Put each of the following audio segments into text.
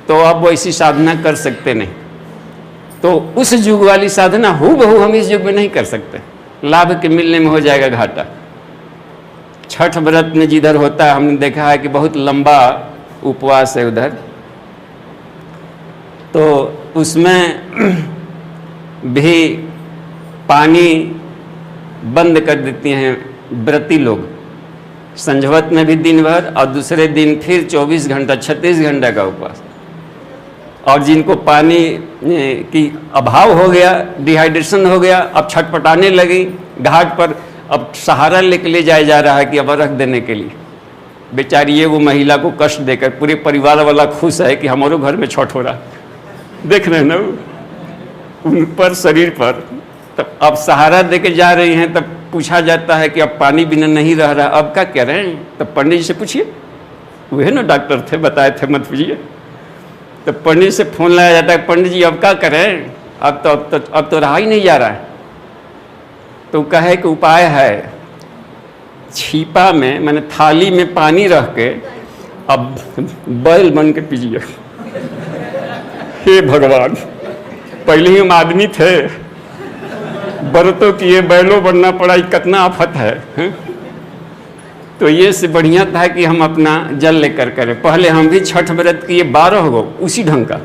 तो अब वैसी साधना कर सकते नहीं। तो उस युग वाली साधना हूबहू हम इस युग में नहीं कर सकते, लाभ के मिलने में हो जाएगा घाटा। छठ व्रत में जिधर होता है हमने देखा है कि बहुत लंबा उपवास है उधर, तो उसमें भी पानी बंद कर देती हैं व्रती लोग, संझवत में भी दिन भर और दूसरे दिन फिर 24 घंटा 36 घंटा का उपवास। और जिनको पानी की अभाव हो गया, डिहाइड्रेशन हो गया, अब छटपटाने लगी घाट पर, अब सहारा लेके ले जाया जा रहा है कि अब रख देने के लिए। बेचारी ये वो महिला को कष्ट देकर पूरे परिवार वाला खुश है कि हमारे घर में छठ हो रहा, देख रहे हैं ना उन पर शरीर पर। तब अब सहारा देके जा रही हैं, तब पूछा जाता है कि अब पानी बिना नहीं रह रहा, अब क्या कह रहे हैं? तब पंडित जी से पूछिए, वह ना डॉक्टर थे, बताए थे मत पूछिए। तो पंडित से फोन लाया जाता है, पंडित जी अब क्या करें, अब तो रहा ही नहीं जा रहा है। तो कहे कि उपाय है, छीपा में मैंने थाली में पानी रख के अब बैल बन के पीजिए। हे भगवान, पहले ही हम आदमी थे, व्रतों किए बैलों बनना पड़ा, कितना आफत है। तो ये से बढ़िया था कि हम अपना जल लेकर करें। पहले हम भी छठ व्रत किए 12 गो उसी ढंग का,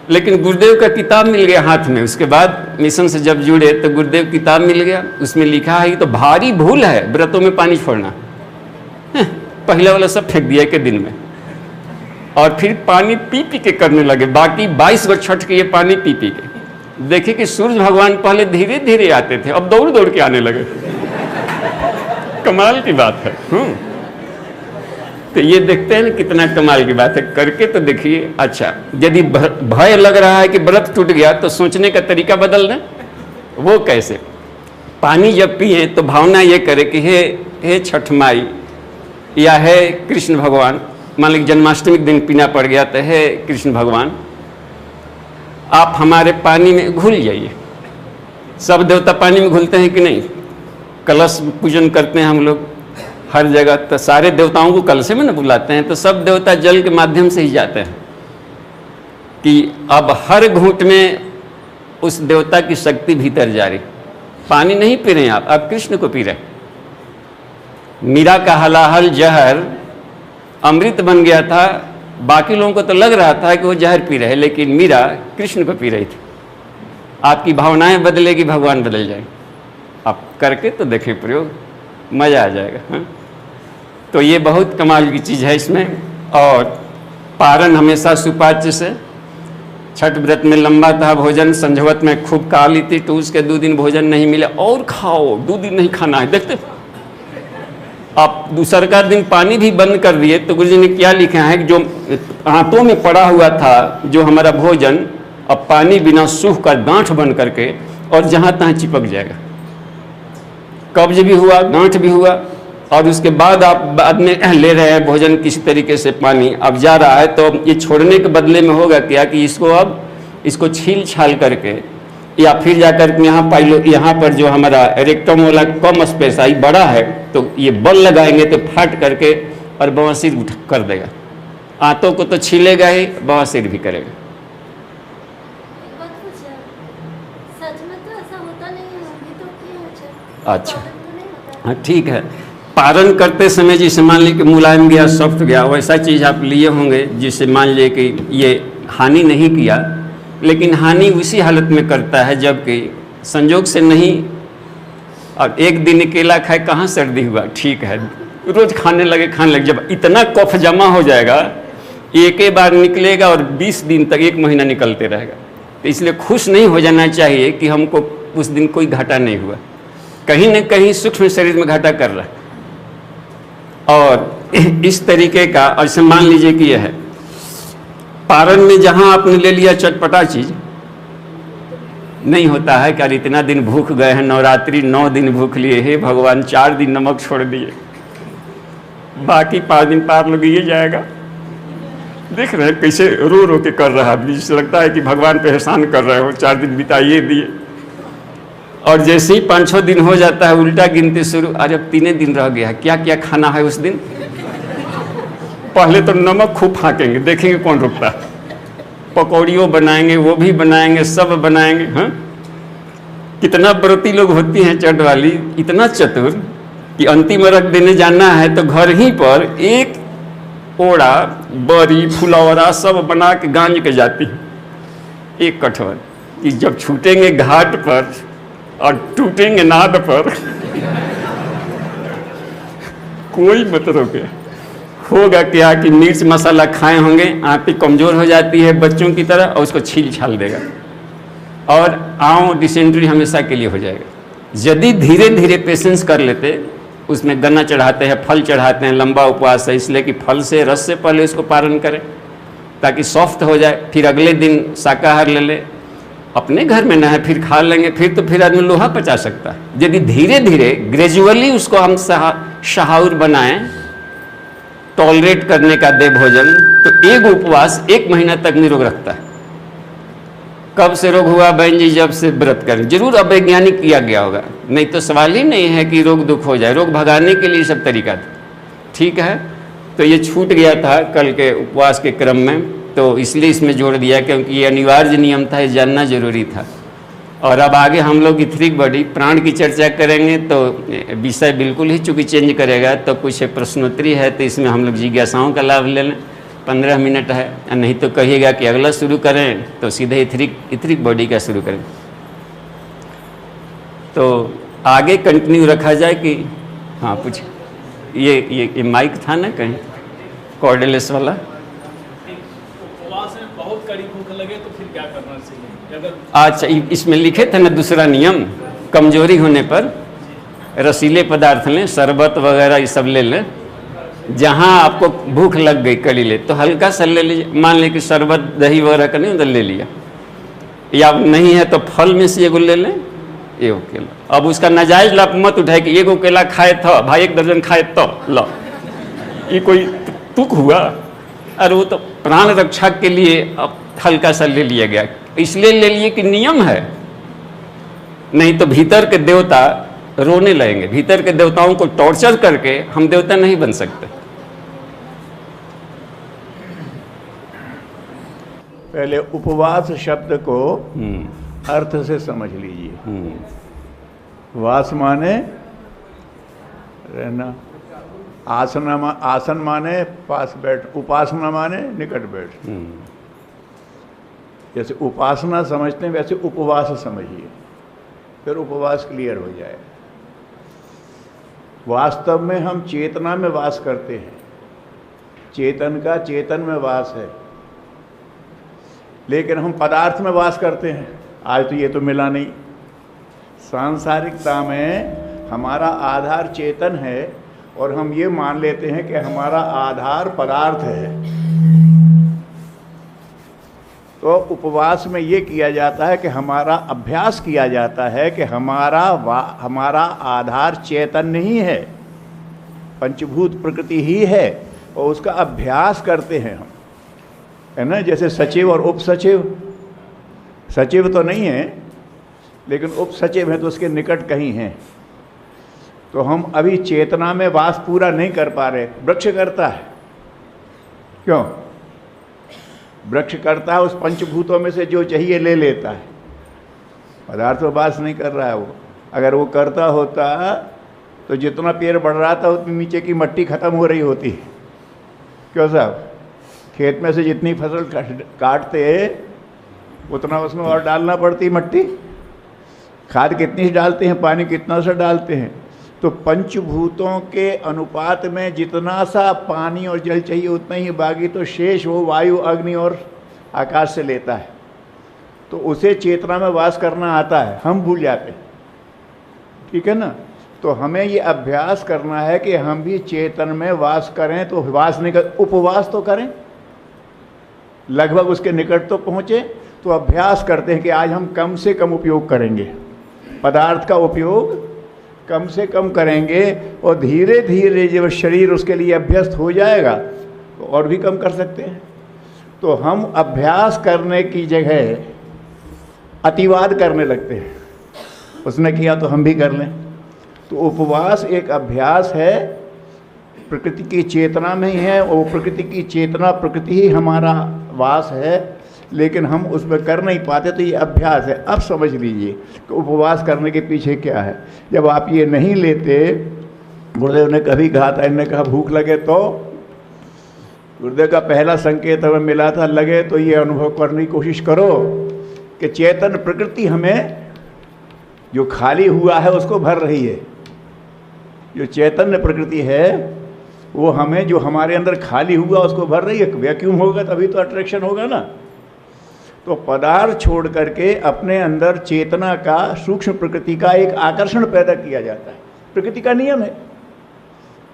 लेकिन गुरुदेव का किताब मिल गया हाथ में। उसके बाद मिशन से जब जुड़े तो गुरुदेव किताब मिल गया, उसमें लिखा है कि तो भारी भूल है व्रतों में पानी छोड़ना। पहले वाला सब फेंक दिया के दिन में, और फिर पानी पी पी के करने लगे। बाकी 22 गो छठ किए पानी पी पी के। देखे कि सूर्य भगवान पहले धीरे धीरे आते थे, अब दौड़ दौड़ के आने लगे। कमाल की बात है। तो ये देखते हैं ना कितना कमाल की बात है, करके तो देखिए। अच्छा, यदि भय लग रहा है कि व्रत टूट गया तो सोचने का तरीका बदल दें। वो कैसे? पानी जब पिए तो भावना ये करे कि हे छठ माई या हे कृष्ण भगवान, मान लीजिए जन्माष्टमी के दिन पीना पड़ गया तो हे कृष्ण भगवान, आप हमारे पानी में घुल जाइए। सब देवता पानी में घुलते हैं कि नहीं? कलश पूजन करते हैं हम लोग हर जगह, तो सारे देवताओं को कलशे में न बुलाते हैं, तो सब देवता जल के माध्यम से ही जाते हैं कि अब हर घूंट में उस देवता की शक्ति भीतर जा रही। पानी नहीं पी रहे आप कृष्ण को पी रहे। मीरा का हलाहल जहर अमृत बन गया था, बाकी लोगों को तो लग रहा था कि वो जहर पी रहे, लेकिन मीरा कृष्ण को पी रही थी। आपकी भावनाएं बदलेगी, भगवान बदल जाएंगे। आप करके तो देखें प्रयोग, मज़ा आ जाएगा। हाँ? तो ये बहुत कमाल की चीज़ है इसमें। और पारण हमेशा सुपाच्य से। छठ व्रत में लंबा था भोजन, संझवत में खूब काली थी, तो उसके 2 दिन भोजन नहीं मिला, और खाओ 2 दिन नहीं खाना है। देखते आप दूसरा का दिन पानी भी बंद कर दिए, तो गुरु जी ने क्या लिखा है कि जो हाथों में पड़ा हुआ था जो हमारा भोजन, अब पानी बिना सूख कर गांठ बन करके और जहाँ तहाँ चिपक जाएगा। कब्ज भी हुआ, गांठ भी हुआ, और उसके बाद आप बाद में ले रहे हैं भोजन किसी तरीके से, पानी अब जा रहा है, तो ये छोड़ने के बदले में होगा क्या कि इसको छील छाल करके या फिर जाकर यहाँ पर जो हमारा रेक्टम वाला कम स्पेस आई बड़ा है, तो ये बल लगाएंगे तो फाट करके और बवासीर कर देगा। आंतों को तो छीलेगा ही, बवासीर भी करेगा। अच्छा, हाँ ठीक है। पारण करते समय जिसे मान लीजिए कि मुलायम गया, सॉफ्ट गया, वैसा चीज़ आप लिए होंगे जिससे मान लीजिए कि ये हानि नहीं किया, लेकिन हानि उसी हालत में करता है जबकि संजोग से नहीं। और एक दिन केला खाए, कहाँ सर्दी हुआ? ठीक है, रोज खाने लगे। जब इतना कफ जमा हो जाएगा, एक ही बार निकलेगा और 20 दिन तक, 1 महीना निकलते रहेगा। तो इसलिए खुश नहीं हो जाना चाहिए कि हमको उस दिन कोई घाटा नहीं हुआ, कहीं न कहीं सूक्ष्म शरीर में घाटा कर रहा है। और इस तरीके का, ऐसे मान लीजिए कि यह है पारण में जहाँ आपने ले लिया चटपटा चीज़, नहीं होता है कि इतना दिन भूख गए हैं, नवरात्रि 9 दिन भूख लिए, हे भगवान 4 दिन नमक छोड़ दिए, बाकी 5 दिन पार लगिए जाएगा। देख रहे हैं कैसे रो रो के कर रहा है आदमी, जिससे लगता है कि भगवान पे एहसान कर रहे हो, 4 दिन बिताइए दिए। और जैसे ही 5-6 दिन हो जाता है, उल्टा गिनते शुरू, अरे अब 3 दिन रह गया है, क्या क्या खाना है उस दिन। पहले तो नमक खूब फाँकेंगे, देखेंगे कौन रुकता है। पकौड़ियों बनाएंगे, वो भी बनाएंगे, सब बनाएंगे। हाँ, कितना व्रती लोग होती हैं चट वाली, इतना चतुर कि अंतिम अर्घ देने जाना है तो घर ही पर एक ओड़ा बड़ी फुलौरा सब बना के गांज के जाती है, एक कठोर, कि जब छूटेंगे घाट पर और टूटेंगे नाद पर कोई मत रोके। होगा क्या कि मिर्च मसाला खाए होंगे, आंखें कमजोर हो जाती है बच्चों की तरह, और उसको छील छाल देगा और आँव डिसेंट्री हमेशा के लिए हो जाएगा। यदि धीरे धीरे पेशेंस कर लेते, उसमें गन्ना चढ़ाते हैं, फल चढ़ाते हैं, लंबा उपवास है इसलिए कि फल से रस से पहले उसको पारण करें ताकि सॉफ्ट हो जाए, फिर अगले दिन शाकाहार ले ले। अपने घर में ना है फिर खा लेंगे, फिर आदमी लोहा पचा सकता है। यदि धीरे धीरे ग्रेजुअली उसको हम शहाउर बनाएं, टॉलरेट करने का दे भोजन, तो एक उपवास 1 महीना तक निरोग रखता है। कब से रोग हुआ बहन जी? जब से व्रत करें। जरूर अवैज्ञानिक किया गया होगा, नहीं तो सवाल ही नहीं है कि रोग दुख हो जाए। रोग भगाने के लिए सब तरीका था। ठीक है, तो ये छूट गया था कल के उपवास के क्रम में, तो इसलिए इसमें जोड़ दिया क्योंकि ये अनिवार्य नियम था, ये जानना जरूरी था। और अब आगे हम लोग इथरिक बॉडी प्राण की चर्चा करेंगे, तो विषय बिल्कुल ही चूँकि चेंज करेगा, तो कुछ प्रश्नोत्तरी है, तो इसमें हम लोग जिज्ञासाओं का लाभ ले लें। 15 मिनट है, नहीं तो कहिएगा कि अगला शुरू करें तो सीधे इथरिक बॉडी का शुरू करें। तो आगे कंटिन्यू रखा जाए कि हाँ पूछ। ये माइक था ना कहीं कॉर्डेलेस वाला? उपवास में बहुत कड़ी भूख लगे तो फिर क्या करना चाहिए? अगर अच्छा, इसमें लिखे थे ना दूसरा नियम, कमजोरी होने पर रसीले पदार्थ लें, शरबत वगैरह ये सब ले लें। जहाँ आपको भूख लग गई कड़ी ले तो हल्का सा ले लीजिए। मान लें कि शरबत दही वगैरह का नहीं तो ले लिया, या नहीं है तो फल में से एगो ले लें, एगो केला। अब उसका नाजायज लाभ मत उठाए कि एगो केला खाए था भाई, 1 दर्जन खाए तो लो, ये कोई तुक हुआ? अरे वो तो प्राण रक्षा के लिए अब हल्का सा ले लिया गया, इसलिए ले लिए कि नियम है, नहीं तो भीतर के देवता रोने लगेंगे। भीतर के देवताओं को टॉर्चर करके हम देवता नहीं बन सकते। पहले उपवास शब्द को अर्थ से समझ लीजिए। वास माने रहना, आसन माने पास बैठ, उपासना माने निकट बैठ। जैसे उपासना समझते हैं वैसे उपवास समझिए, फिर उपवास क्लियर हो जाए। वास्तव में हम चेतना में वास करते हैं, चेतन का चेतन में वास है, लेकिन हम पदार्थ में वास करते हैं। आज तो ये तो मिला नहीं। सांसारिकता में हमारा आधार चेतन है और हम ये मान लेते हैं कि हमारा आधार पदार्थ है। तो उपवास में ये किया जाता है कि हमारा अभ्यास किया जाता है कि हमारा आधार चेतन नहीं है, पंचभूत प्रकृति ही है, और उसका अभ्यास करते हैं हम, है ना। जैसे सचिव और उपसचिव, सचिव तो नहीं है लेकिन उपसचिव है तो उसके निकट कहीं हैं। तो हम अभी चेतना में वास पूरा नहीं कर पा रहे। वृक्ष करता है, क्यों? वृक्ष करता है, उस पंचभूतों में से जो चाहिए ले लेता है, पदार्थ में वास नहीं कर रहा है वो। अगर वो करता होता तो जितना पेड़ बढ़ रहा था उतनी नीचे की मिट्टी खत्म हो रही होती। क्यों साहब? खेत में से जितनी फसल काटते उतना उसमें और डालना पड़ती मिट्टी। खाद कितनी से डालते हैं, पानी कितना सा डालते हैं। तो पंचभूतों के अनुपात में जितना सा पानी और जल चाहिए उतना ही, बाकी तो शेष वो वायु, अग्नि और आकाश से लेता है। तो उसे चेतना में वास करना आता है, हम भूल जाते हैं। ठीक है ना। तो हमें ये अभ्यास करना है कि हम भी चेतन में वास करें। तो वास नहीं कर, उपवास तो करें, लगभग उसके निकट तो पहुँचे। तो अभ्यास करते हैं कि आज हम कम से कम उपयोग करेंगे, पदार्थ का उपयोग कम से कम करेंगे, और धीरे धीरे जब शरीर उसके लिए अभ्यस्त हो जाएगा तो और भी कम कर सकते हैं। तो हम अभ्यास करने की जगह अतिवाद करने लगते हैं, उसने किया तो हम भी कर लें। तो उपवास एक अभ्यास है प्रकृति की चेतना में ही है, वो प्रकृति की चेतना, प्रकृति ही हमारा वास है, लेकिन हम उसमें कर नहीं पाते। तो ये अभ्यास है। अब समझ लीजिए कि उपवास करने के पीछे क्या है। जब आप ये नहीं लेते, गुरुदेव ने कभी कहा था, इन्होंने कहा भूख लगे तो, गुरुदेव का पहला संकेत हमें मिला था, लगे तो ये अनुभव करने की कोशिश करो कि चेतन प्रकृति हमें जो खाली हुआ है उसको भर रही है। जो चैतन्य प्रकृति है वो हमें, जो हमारे अंदर खाली हुआ उसको भर रही है। वैक्यूम होगा तभी तो अट्रैक्शन होगा ना। तो पदार्थ छोड़ करके अपने अंदर चेतना का, सूक्ष्म प्रकृति का एक आकर्षण पैदा किया जाता है। प्रकृति का नियम है।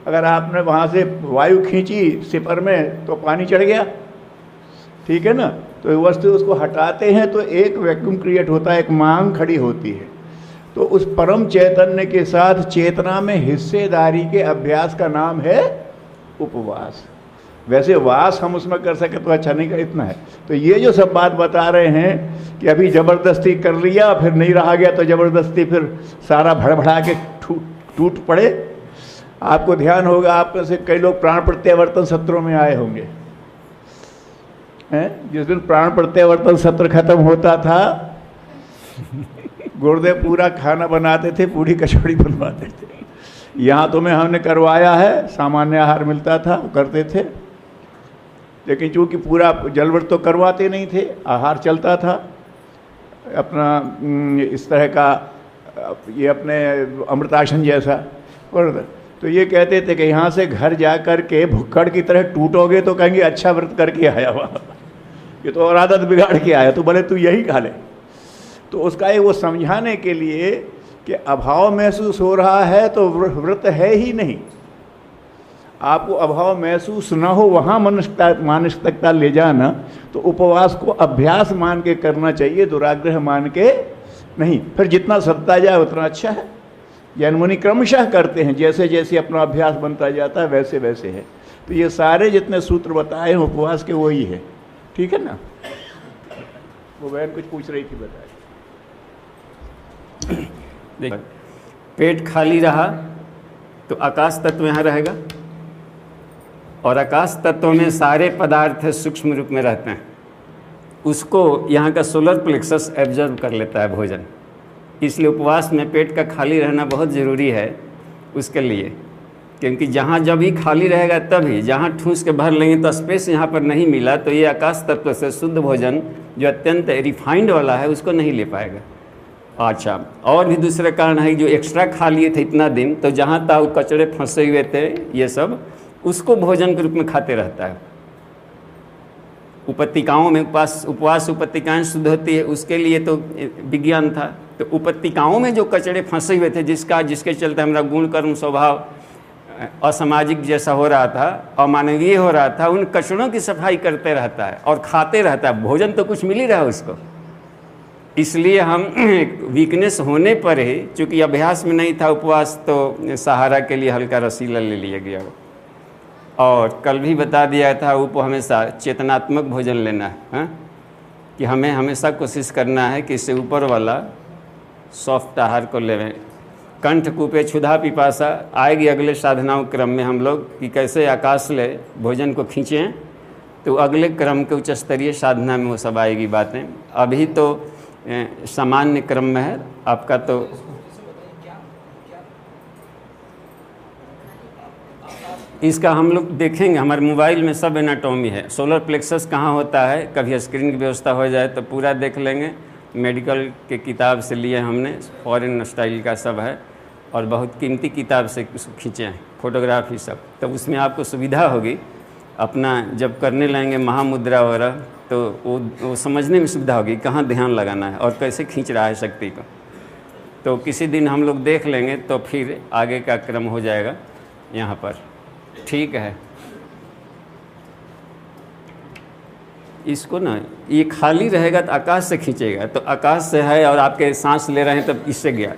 अगर आपने वहाँ से वायु खींची सिपर में तो पानी चढ़ गया, ठीक है ना। तो वस्तु उसको हटाते हैं तो एक वैक्यूम क्रिएट होता है, एक मांग खड़ी होती है। तो उस परम चैतन्य के साथ चेतना में हिस्सेदारी के अभ्यास का नाम है उपवास। वैसे वास हम उसमें कर सके तो अच्छा नहीं, का इतना है। तो ये जो सब बात बता रहे हैं कि अभी ज़बरदस्ती कर लिया, फिर नहीं रहा गया तो ज़बरदस्ती फिर सारा भड़बड़ा के टूट पड़े। आपको ध्यान होगा, आप में से कई लोग प्राण प्रत्यावर्तन सत्रों में आए होंगे हैं। जिस दिन प्राण प्रत्यावर्तन सत्र खत्म होता था, गुरुदेव पूरा खाना बनाते थे, पूरी कचौड़ी बनवाते थे। यहाँ तो हमने करवाया है, सामान्य आहार मिलता था, करते थे। लेकिन चूँकि पूरा जलव्रत तो करवाते नहीं थे, आहार चलता था अपना इस तरह का, ये अपने अमृतासन जैसा। और तो ये कहते थे कि यहाँ से घर जा कर के भुक्कड़ की तरह टूटोगे तो कहेंगे अच्छा व्रत करके आया हुआ, ये तो और आदत बिगाड़ के आया, तो बोले तू यही खा ले। तो उसका एक वो समझाने के लिए कि अभाव महसूस हो रहा है तो व्रत है ही नहीं। आपको अभाव महसूस ना हो वहाँ मानसिकता ले जाना, तो उपवास को अभ्यास मान के करना चाहिए, दुराग्रह मान के नहीं। फिर जितना सत्ता जाए उतना अच्छा है। जैन मुनि क्रमशः करते हैं, जैसे जैसे अपना अभ्यास बनता जाता है वैसे वैसे है। तो ये सारे जितने सूत्र बताए हैं उपवास के वही है, ठीक है ना। वो बहन कुछ पूछ रही थी, बताए। देख, पेट खाली रहा तो आकाश तत्व यहाँ रहेगा, और आकाश तत्व में सारे पदार्थ सूक्ष्म रूप में रहते हैं। उसको यहाँ का सोलर प्लेक्सस एब्जॉर्ब कर लेता है भोजन। इसलिए उपवास में पेट का खाली रहना बहुत ज़रूरी है उसके लिए, क्योंकि जहाँ जब ही खाली रहेगा तभी, जहाँ ठूस के भर लेंगे तो स्पेस यहाँ पर नहीं मिला, तो ये आकाश तत्व से शुद्ध भोजन जो अत्यंत रिफाइंड वाला है उसको नहीं ले पाएगा। अच्छा, और भी दूसरा कारण है, जो एक्स्ट्रा खा लिए थे इतना दिन, तो जहाँ तक कचड़े फंसे हुए थे ये सब, उसको भोजन के रूप में खाते रहता है। उपत्तिकाओं में उपवास उपत्तिकाएँ शुद्ध होती है, उसके लिए तो विज्ञान था। तो उपत्तिकाओं में जो कचड़े फंसे हुए थे, जिसके चलते हमारा गुण कर्म स्वभाव असामाजिक जैसा हो रहा था, अमानवीय हो रहा था, उन कचड़ों की सफाई करते रहता है और खाते रहता है। भोजन तो कुछ मिल ही रहा है उसको। इसलिए हम वीकनेस होने पर ही, चूँकि अभ्यास में नहीं था उपवास, तो सहारा के लिए हल्का रसीला ले लिया गया। और कल भी बता दिया था, हमेशा चेतनात्मक भोजन लेना है, कि हमें हमेशा कोशिश करना है कि इससे ऊपर वाला सॉफ्ट आहार को लें। कंठ कूपे क्षुधा पिपासा आएगी अगले साधनाओं क्रम में हम लोग, कि कैसे आकाश ले भोजन को खींचें, तो अगले क्रम के उच्च स्तरीय साधना में वो सब आएगी बातें। अभी तो सामान्य क्रम में है आपका। तो इसका हम लोग देखेंगे, हमारे मोबाइल में सब एनाटॉमी है। सोलर प्लेक्सस कहाँ होता है, कभी स्क्रीन की व्यवस्था हो जाए तो पूरा देख लेंगे। मेडिकल के किताब से लिए हमने, फॉरेन स्टाइल का सब है, और बहुत कीमती किताब से खींचे हैं, फोटोग्राफी सब। तो उसमें आपको सुविधा होगी अपना, जब करने लगेंगे महामुद्रा वगैरह, तो वो समझने में सुविधा होगी कहाँ ध्यान लगाना है और कैसे खींच रहा है शक्ति को। तो किसी दिन हम लोग देख लेंगे, तो फिर आगे का क्रम हो जाएगा यहाँ पर, ठीक है। इसको ना, ये खाली रहेगा तो आकाश से खींचेगा, तो आकाश से है, और आपके सांस ले रहे हैं तब इससे गया,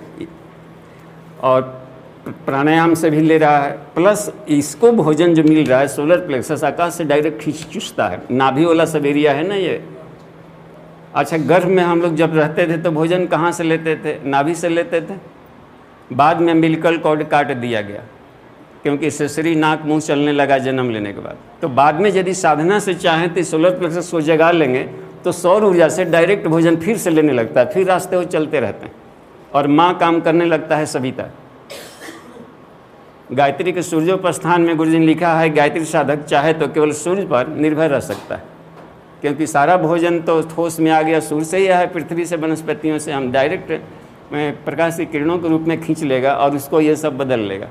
और प्राणायाम से भी ले रहा है, प्लस इसको भोजन जो मिल रहा है सोलर प्लेक्सस आकाश से डायरेक्ट चूसता है। नाभि वाला सब एरिया है ना ये। अच्छा, गर्भ में हम लोग जब रहते थे तो भोजन कहाँ से लेते थे? नाभि से लेते थे। बाद में अम्बिलिकल कॉर्ड काट दिया गया, क्योंकि ससरी नाक मुंह चलने लगा जन्म लेने के बाद। तो बाद में यदि साधना से चाहें तो सोलर प्लेक्सस को जगा लेंगे तो सौर ऊर्जा से डायरेक्ट भोजन फिर से लेने लगता है, फिर रास्ते वो चलते रहते हैं और माँ काम करने लगता है सविता। गायत्री के सूर्योपस्थान में गुरुजी ने लिखा है गायत्री साधक चाहे तो केवल सूर्य पर निर्भर रह सकता है, क्योंकि सारा भोजन तो ठोस में आ गया, सूर्य से ही है, पृथ्वी से वनस्पतियों से हम डायरेक्ट प्रकाश की किरणों के रूप में खींच लेगा और उसको ये सब बदल लेगा।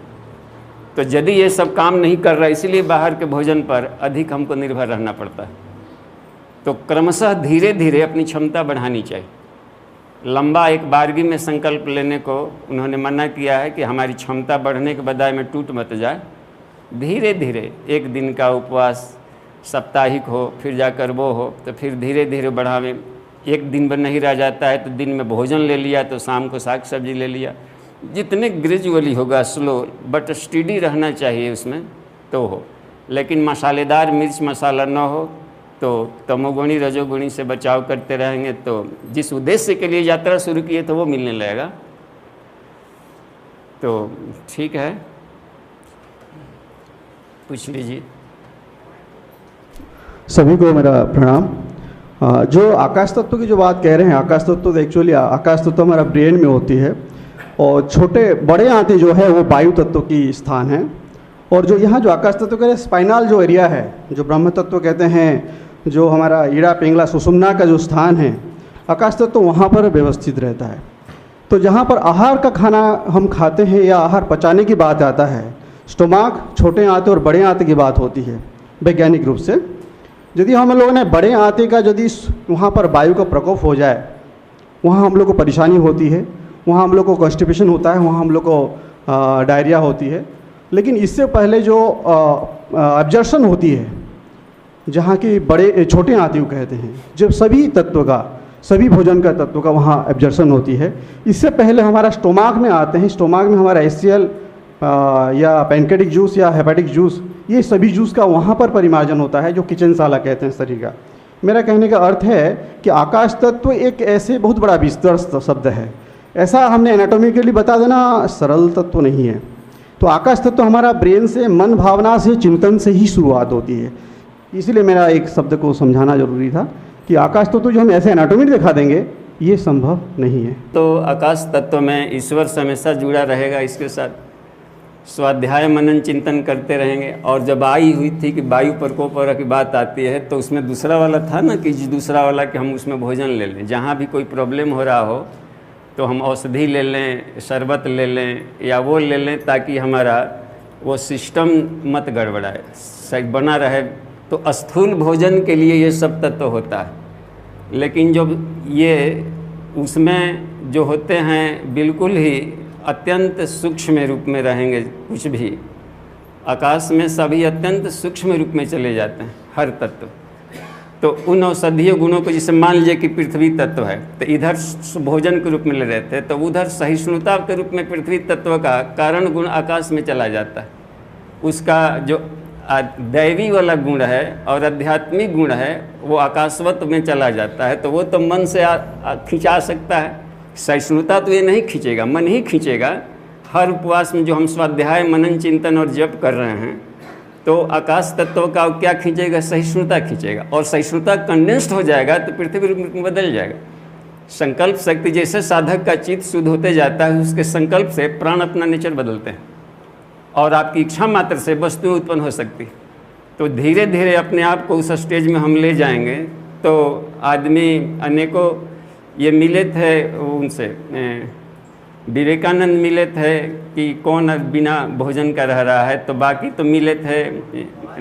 तो यदि ये सब काम नहीं कर रहा, इसीलिए बाहर के भोजन पर अधिक हमको निर्भर रहना पड़ता है। तो क्रमशः धीरे धीरे अपनी क्षमता बढ़ानी चाहिए। लंबा एक बारगी में संकल्प लेने को उन्होंने मना किया है कि हमारी क्षमता बढ़ने के बजाय में टूट मत जाए। धीरे धीरे एक दिन का उपवास साप्ताहिक हो, फिर जाकर वो हो, तो फिर धीरे धीरे बढ़ावें। एक दिन भर नहीं रह जाता है तो दिन में भोजन ले लिया तो शाम को साग सब्जी ले लिया। जितने ग्रेजुअली होगा, स्लो बट स्टडी रहना चाहिए उसमें तो हो। लेकिन मसालेदार मिर्च मसाला न हो तो तमोगुणी रजोगुणी से बचाव करते रहेंगे तो जिस उद्देश्य के लिए यात्रा शुरू किए तो वो मिलने लगेगा। तो ठीक है, पूछ लीजिए। सभी को मेरा प्रणाम। जो आकाश तत्व की जो बात कह रहे हैं, आकाश तत्व एक्चुअली आकाश तत्व हमारा ब्रेन में होती है और छोटे बड़े आंतें जो है वो वायु तत्व की स्थान है। और जो यहाँ जो आकाश तत्व कह रहे हैं स्पाइनल जो एरिया है, जो ब्रह्म तत्व कहते हैं, जो हमारा ईड़ा पिंगला सुषुम्ना का जो स्थान है, आकाश तत्व वहाँ पर व्यवस्थित रहता है। तो जहाँ पर आहार का खाना हम खाते हैं या आहार पचाने की बात आता है, स्टोमाक छोटे आंते और बड़े आंते की बात होती है वैज्ञानिक रूप से। यदि हम लोगों ने बड़े आंते का यदि वहाँ पर वायु का प्रकोप हो जाए, वहाँ हम लोग को परेशानी होती है, वहाँ हम लोग को कॉन्स्टिपेशन होता है, वहाँ हम लोग को डायरिया होती है। लेकिन इससे पहले जो एब्जॉर्प्शन होती है, जहाँ की बड़े छोटे आंते को कहते हैं, जब सभी तत्व का, सभी भोजन का तत्व का वहाँ एब्जॉर्प्शन होती है, इससे पहले हमारा स्टोमाक में आते हैं। स्टोमाक में हमारा HCl या पैनक्रेटिक जूस या हेपेटिक जूस, ये सभी जूस का वहाँ पर परिमार्जन होता है, जो किचन साला कहते हैं शरीर का। मेरा कहने का अर्थ है कि आकाश तत्व एक ऐसे बहुत बड़ा विस्तृत शब्द है। ऐसा हमने एनाटॉमिकली बता देना सरल तत्व नहीं है। तो आकाश तत्व हमारा ब्रेन से, मन भावना से, चिंतन से ही शुरुआत होती है। इसलिए मेरा एक शब्द को समझाना जरूरी था कि आकाश तत्व जो हम ऐसे एनाटॉमी दिखा देंगे, ये संभव नहीं है। तो आकाश तत्व में ईश्वर हमेशा जुड़ा रहेगा, इसके साथ स्वाध्याय मनन चिंतन करते रहेंगे। और जब आई हुई थी कि वायु प्रकोप की बात आती है, तो उसमें दूसरा वाला था ना कि दूसरा वाला कि हम उसमें भोजन ले लें, जहाँ भी कोई प्रॉब्लम हो रहा हो तो हम औषधि ले लें, शरबत ले लें या वो ले लें, ताकि हमारा वो सिस्टम मत गड़बड़ाए, सही बना रहे। तो स्थूल भोजन के लिए ये सब तत्व होता है। लेकिन जब ये उसमें जो होते हैं बिल्कुल ही अत्यंत सूक्ष्म रूप में रहेंगे, कुछ भी आकाश में सभी अत्यंत सूक्ष्म रूप में चले जाते हैं हर तत्व। तो उन औषधीय गुणों को, जैसे मान लीजिए कि पृथ्वी तत्व है तो इधर भोजन के रूप में ले रहते हैं, तो उधर सहिष्णुता के रूप में पृथ्वी तत्व का कारण गुण आकाश में चला जाता है। उसका जो दैवी वाला गुण है और आध्यात्मिक गुण है वो आकाशवत में चला जाता है। तो वो तो मन से खिंचा सकता है, सहिष्णुता तो ये नहीं खींचेगा, मन ही खींचेगा। हर उपवास में जो हम स्वाध्याय मनन चिंतन और जप कर रहे हैं, तो आकाश तत्व का क्या खींचेगा? सहिष्णुता खींचेगा। और सहिष्णुता कंडेंस्ड हो जाएगा तो पृथ्वी रूप में बदल जाएगा। संकल्प शक्ति, जैसे साधक का चित्त शुद्ध होते जाता है, उसके संकल्प से प्राण अपना नेचर बदलते हैं और आपकी इच्छा मात्र से वस्तु उत्पन्न हो सकती। तो धीरे धीरे अपने आप को उस स्टेज में हम ले जाएंगे। तो आदमी अनेकों ये मिले थे उनसे, विवेकानंद मिले थे कि कौन बिना भोजन का रह रहा है, तो बाकी तो मिले थे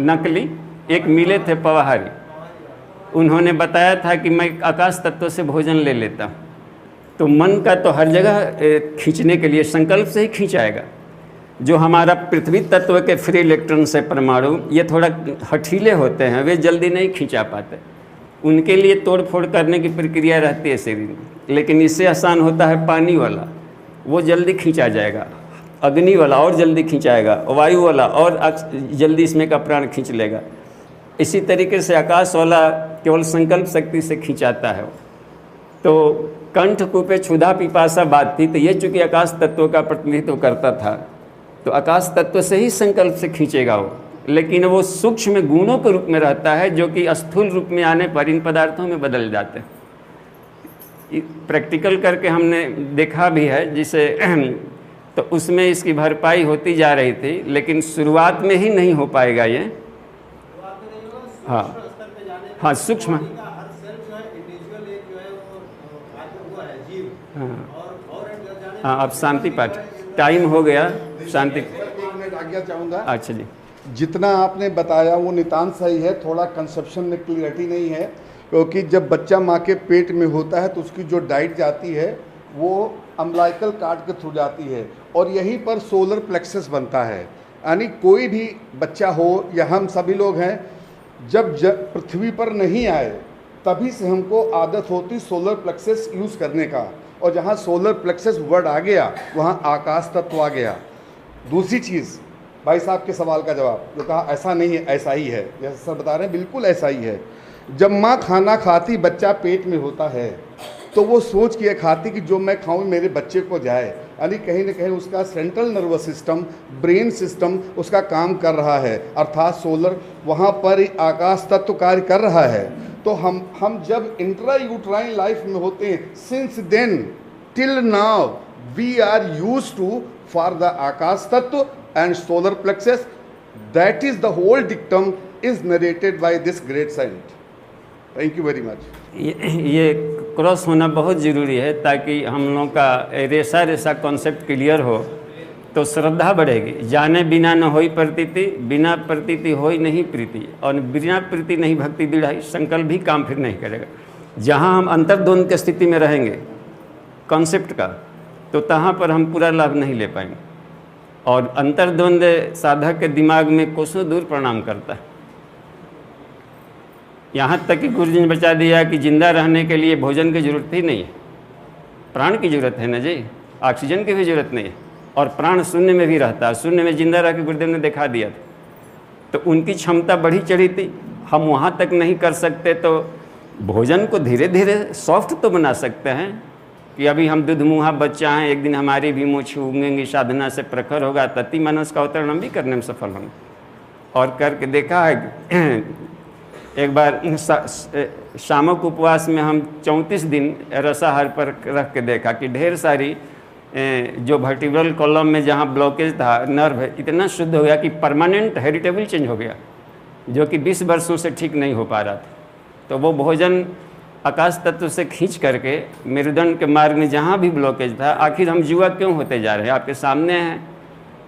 नकली, एक मिले थे पवाहारी। उन्होंने बताया था कि मैं आकाश तत्व से भोजन ले लेता हूँ। तो मन का तो हर जगह खींचने के लिए संकल्प से ही खींचाएगा। जो हमारा पृथ्वी तत्व के फ्री इलेक्ट्रॉन से परमाणु, ये थोड़ा हठीले होते हैं, वे जल्दी नहीं खींचा पाते, उनके लिए तोड़ फोड़ करने की प्रक्रिया रहती है शरीर में। लेकिन इससे आसान होता है पानी वाला, वो जल्दी खींचा जाएगा। अग्नि वाला और जल्दी खींचाएगा, वायु वाला और जल्दी इसमें का प्राण खींच लेगा। इसी तरीके से आकाश वाला केवल संकल्प शक्ति से खींचाता है। तो कंठ कूपे क्षुधा पिपासा बात थी, तो ये चूँकि आकाश तत्व का प्रतिनिधित्व करता था, तो आकाश तत्व से ही संकल्प से खींचेगा वो, लेकिन वो सूक्ष्म गुणों के रूप में रहता है जो कि स्थूल रूप में आने पर इन पदार्थों में बदल जाते हैं। प्रैक्टिकल करके हमने देखा भी है जिसे तो उसमें इसकी भरपाई होती जा रही थी, लेकिन शुरुआत में ही नहीं हो पाएगा ये। हाँ हाँ, सूक्ष्म। हाँ, अब शांति पाठ टाइम हो गया, शांति। एक मिनट आज्ञा चाहूँगा। अच्छा जी, जितना आपने बताया वो नितांत सही है, थोड़ा कंसेप्शन में क्लियरिटी नहीं है, क्योंकि जब बच्चा माँ के पेट में होता है तो उसकी जो डाइट जाती है वो अम्बिलिकल कार्ड के थ्रू जाती है और यहीं पर सोलर प्लेक्सस बनता है। यानी कोई भी बच्चा हो या हम सभी लोग हैं, जब पृथ्वी पर नहीं आए तभी से हमको आदत होती सोलर प्लेक्सस यूज़ करने का, और जहाँ सोलर प्लेक्सस वर्ड आ गया वहाँ आकाश तत्व आ गया। दूसरी चीज़, भाई साहब के सवाल का जवाब जो कहा ऐसा नहीं है, ऐसा ही है, जैसे सर बता रहे हैं बिल्कुल ऐसा ही है। जब माँ खाना खाती, बच्चा पेट में होता है, तो वो सोच के खाती कि जो मैं खाऊं मेरे बच्चे को जाए, यानी कहीं ना कहीं उसका central nervous system, brain system उसका काम कर रहा है, अर्थात सोलर वहाँ पर आकाश तत्व कार्य कर रहा है। तो हम जब इंट्रा यूट्राइन लाइफ में होते हैं, since then till now we are used to for the आकाश तत्व and solar plexus. That is the whole dictum is narrated by this great saint. Thank you very much. ये cross होना बहुत ज़रूरी है ताकि हम लोगों का रेसा कॉन्सेप्ट क्लियर हो, तो श्रद्धा बढ़ेगी। जाने बिना न होई प्रतीति, बिना प्रतीति होई नहीं प्रीति, और बिना प्रीति नहीं भक्ति दृढ़ाई। संकल्प भी काम फिर नहीं करेगा। जहाँ हम अंतर्द्वंद की स्थिति में रहेंगे कॉन्सेप्ट का, तो तहाँ पर हम पूरा लाभ नहीं ले पाएंगे। और अंतर्द्वंद साधक के दिमाग में कोसों दूर प्रणाम करता है। यहाँ तक कि गुरु जी ने बता दिया कि जिंदा रहने के लिए भोजन की जरूरत ही नहीं है, प्राण की जरूरत है ना जी, ऑक्सीजन की भी जरूरत नहीं है। और प्राण शून्य में भी रहता है, शून्य में जिंदा रह के गुरुदेव ने दिखा दिया था। तो उनकी क्षमता बढ़ी चढ़ी थी, हम वहाँ तक नहीं कर सकते। तो भोजन को धीरे धीरे सॉफ्ट तो बना सकते हैं कि अभी हम दूध मुँहा बच्चा हैं, एक दिन हमारी भी मूँछ उगेंगी, साधना से प्रखर होगा, तति मानस का अवतरण हम भी करने में सफल होंगे। और करके देखा है, एक बार शामक उपवास में हम 34 दिन रसाहार पर रख के देखा कि ढेर सारी जो वर्टिब्रल कॉलम में जहाँ ब्लॉकेज था, नर्व इतना शुद्ध हो गया कि परमानेंट हेरिटेबल चेंज हो गया, जो कि 20 वर्षों से ठीक नहीं हो पा रहा था। तो वो भोजन आकाश तत्व से खींच करके मेरुदंड के मार्ग में जहाँ भी ब्लॉकेज था, आखिर हम युवा क्यों होते जा रहे हैं? आपके सामने हैं,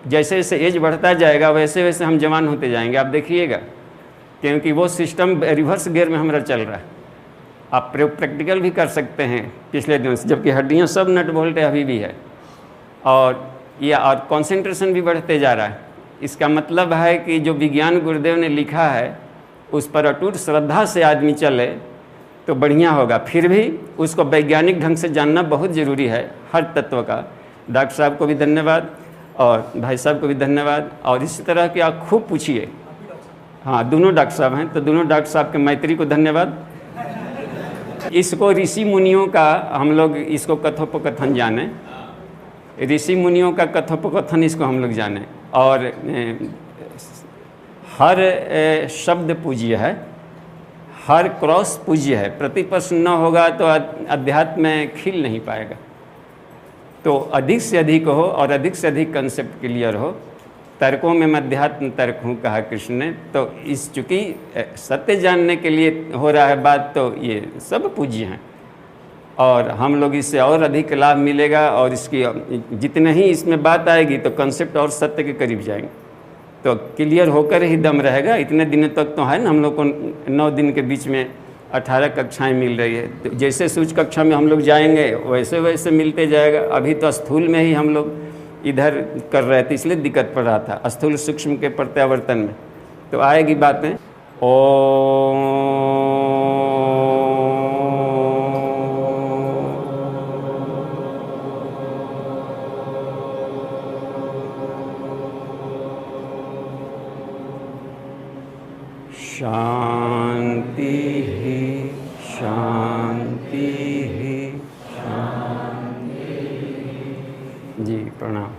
जैसे जैसे एज बढ़ता जाएगा वैसे वैसे हम जवान होते जाएंगे, आप देखिएगा, क्योंकि वो सिस्टम रिवर्स गियर में हमारा चल रहा है। आप प्रैक्टिकल भी कर सकते हैं पिछले दिनों से, जबकि हड्डियाँ सब नट बोल्ट अभी भी है, और कंसंट्रेशन भी बढ़ते जा रहा है। इसका मतलब है कि जो विज्ञान गुरुदेव ने लिखा है उस पर अटूट श्रद्धा से आदमी चले तो बढ़िया होगा। फिर भी उसको वैज्ञानिक ढंग से जानना बहुत ज़रूरी है, हर तत्व का। डॉक्टर साहब को भी धन्यवाद और भाई साहब को भी धन्यवाद। और इसी तरह की आप खूब पूछिए। हाँ, दोनों डॉक्टर साहब हैं, तो दोनों डॉक्टर साहब के मैत्री को धन्यवाद। इसको ऋषि मुनियों का हम लोग इसको कथोपकथन जाने, ऋषि मुनियों का कथोपकथन इसको हम लोग जाने। और हर शब्द पूज्य है, हर क्रॉस पूज्य है। प्रतिप्रश्न न होगा तो अध्यात्म में खिल नहीं पाएगा। तो अधिक से अधिक हो और अधिक से अधिक कंसेप्ट क्लियर हो। तर्कों में मध्यात्म तर्क हूँ, कहा कृष्ण ने। तो इस चूँकि सत्य जानने के लिए हो रहा है बात, तो ये सब पूज्य हैं और हम लोग इससे और अधिक लाभ मिलेगा। और इसकी जितने ही इसमें बात आएगी तो कंसेप्ट और सत्य के करीब जाएंगे, तो क्लियर होकर ही दम रहेगा। इतने दिनों तक तो है ना, हम लोग को 9 दिन के बीच में 18 कक्षाएं मिल रही है। तो जैसे सूच कक्षा में हम लोग जाएंगे वैसे वैसे मिलते जाएगा। अभी तो स्थूल में ही हम लोग इधर कर रहे थे, इसलिए दिक्कत पड़ रहा था, स्थूल सूक्ष्म के प्रत्यावर्तन में। तो आएगी बातें। शांति ही शांति ही शांति। जी प्रणाम।